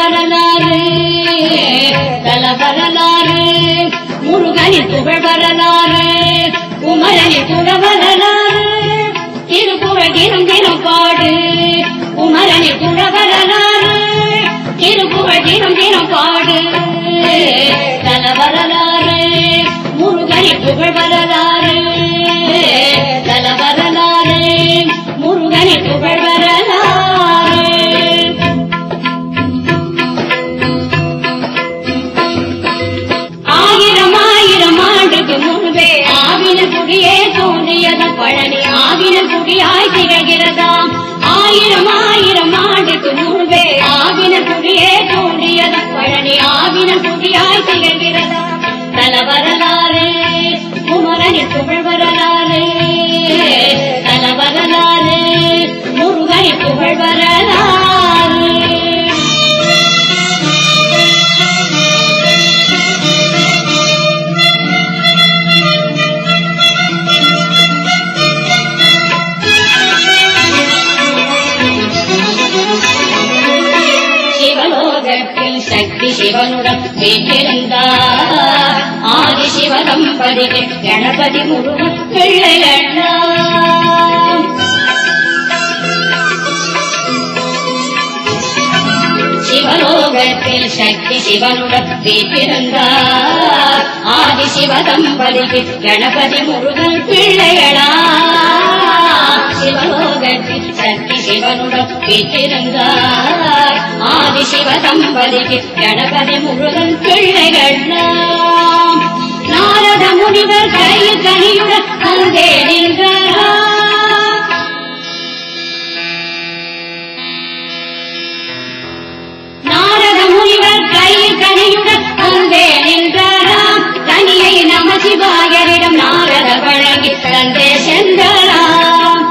வரலாறு தல வரலாறு முருகனின் புகழ் வரலாறு குமரனின் புற வரலாறு திருப்புகழ் தினம் தினம் பாடு குமரனின் புற வரலாறு திருப்புகழ் தினம் தினம் பாடு தல வரலாறு முருகனின் புகழ் வரலாறு தல வரலாறு முருகனின் புகழ் வரலாறு ஆயிரம் ஆயிரம் ஆண்டுக்கு முன்பே ஆவின குடியே தோன்றியதாம் பழனி ஆவின குடியாய் திகழ்கிறதாம் ஆயிரம் ஆயிரம் ஆண்டுக்கு முன்பே ஆவின குடியே தோன்றியதாம் பழனி ஆவின குடியாய் திகழ்கிறதாம் தல வரலாறு குமரனின் புகழ் வரலாறு தல வரலாறு முருகனின் புகழ் வரலாறு சக்தி சிவனுடன் வீட்டிருந்தார் ஆதி சிவதம்பதிக்கு கணபதி முருகன் பிள்ளையண்ணார் சிவலோகத்தில் சக்தி சிவனுடன் வீட்டிருந்தார் ஆதி சிவதம்பதிக்கு கணபதி முருகன் பிள்ளையண்ணார் சிவலோகத்தில் சக்தி சிவனுடன் வீட்டிருந்தார் ஆதி சிவ தம்பதிக்கு கணபதி முருகன் பிள்ளைகள் நாரத முனிவர் கையில் கனியுடன் அங்கே நின்றார் நாரத முனிவர் கையில் கனியுடன் அங்கே நின்றாராம் தனியை நமசிவாயரிடம் நாரத வழங்கி தந்தே சென்றாராம்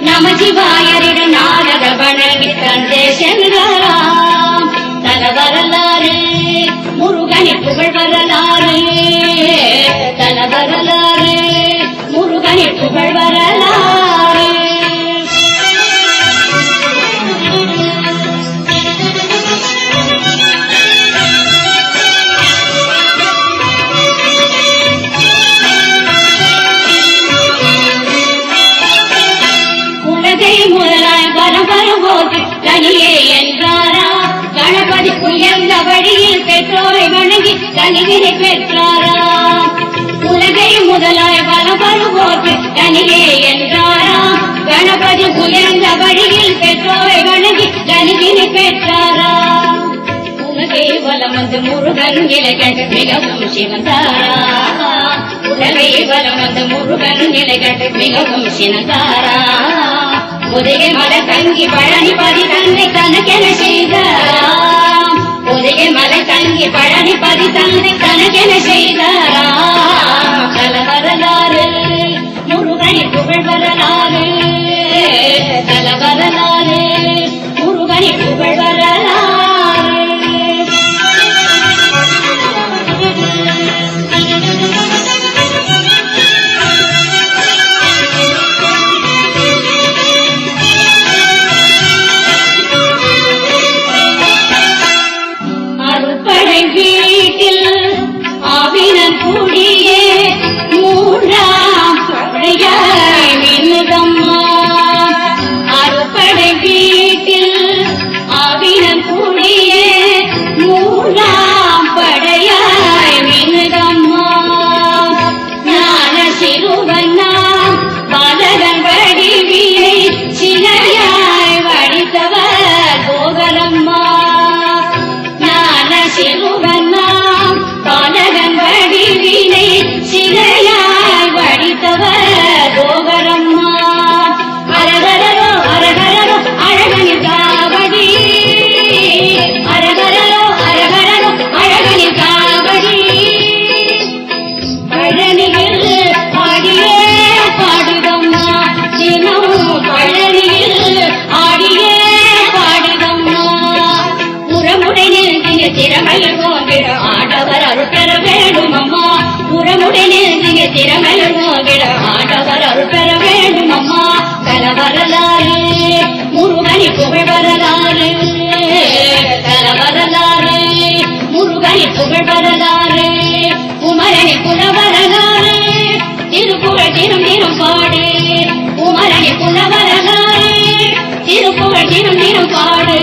நமசிவாயரிடம் நாரத வழங்கி தந்தே சென்றாராம் தல வரலாறு முருகனின் புகழ் வரலாறு தல வரலாறு முருகனின் புகழ் வரலாறு உலகை முதலாய் வரம் வரும்போது தனியே என்றாரா கணபதி உயர்ந்த வழியில் பெற்றோரை வணங்கி தனிவினை பெற்றாரா உலகை முதலாய் வரம் வரும்போது தனியே என்றாரா கணபதி உயர்ந்த வழியில் பெற்றோரை வணங்கி தனிவினை பெற்றாரா உலகை வலம் வந்து முருகன் நிலைகள் மிகவும் சிவந்தாரா உலகை வலம் வந்து முருகன் நிலைகள் மிகவும் சிவந்தாரா உதய மலை தங்கி பழனிபதி தன்னை தனக்கென செய்தாராம் உதய மலை தங்கி பழனிபதி தன்னை தனக்கென செய்தாராம் தல வரலாறு முருகனின் புகழ் வரலாறு தல வரலாறு முருகனின் புகழ் வரலாறு வீட்டில் ஆவினன் கூடியே மூன்றாம் படையாய் மின்னுதம்மா அறுபடை வீட்டில் ஆவினன் கூடியே மூன்றாம் படையாய் மின்னுதம்மா ஞான சிறுவண்ணாம் பாலகன் வடிவினை சிலையாய் வடித்தவர் போகலம்மா சிறுவண்ணாம் பாலகன் வடிவினை சிலையாய் வடித்தவர் கோகரம்மா அரகரோ அரகரோ அழகனின் காவடி அரகரோ அரகரோ அழகனின் காவடி பழனியில் ஆடியே பாடுதம்மா தினம் பழனியில் ஆடியே பாடுதம்மா புறமுடனில் திறமையில் போகிற ஆண்டவர் அருள் பெற வேண்டும் அம்மா புறமுடனில் திறமையில் போகிற ஆண்டவர் அருள் பெற வேண்டும் அம்மா தல வரலாறு முருகனின் புகழ் வரலாறு தல வரலாறு புகழ் வரலாறு குமரனை குல வரலாறு திருப்புகழ் தினம் தினம் பாடு குமரனை குல வரலாறு திருப்புகழ் தினம் தினம் பாடு